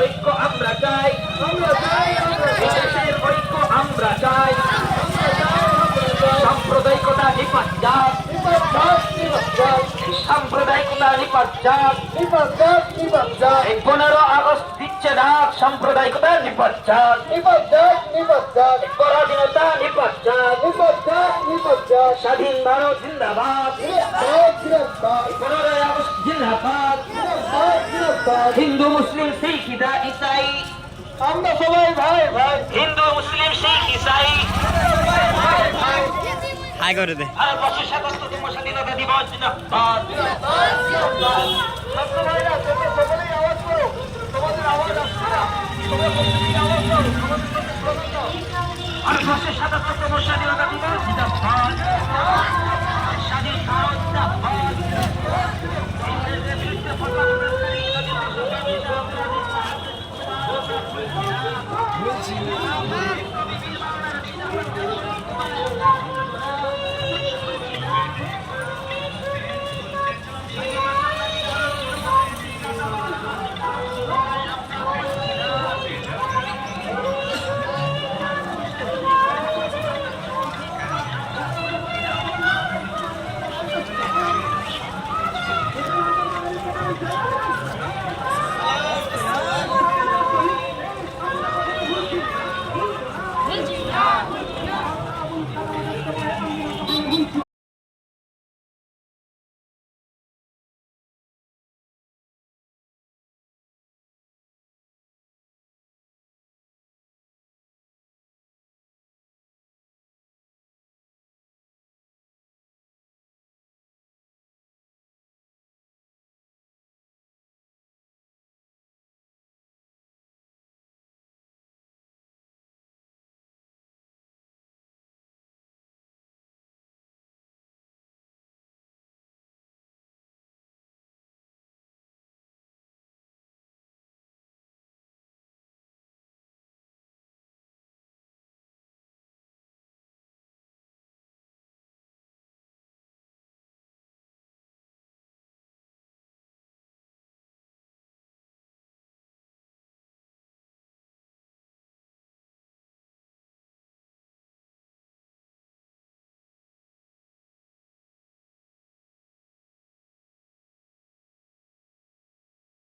ঐক্য আমরা চাই, দেশের ঐক্য আমরা চাই, সাম্প্রদায়িকতা নিপাত যাক, সাম্প্রদায়িকতা নিপাত যাক, 15 আগস্ট দিচ্ছে ডাক, সাম্প্রদায়িকতা নিপাত যাক, পরাধীনতা নিপাত যাক, স্বাধীন ভারত জিন্দাবাদ, 15 আগস্ট জিন্দাবাদ, হিন্দু মুসলিম শিখ ইসাই আমরা সবাই ভাই ভাই, হিন্দু মুসলিম শিখ ইসাই আয় করে দে। ভারতবর্ষের ৭৭তম স্বাধীনতা দিবস জিন্দাবাদ।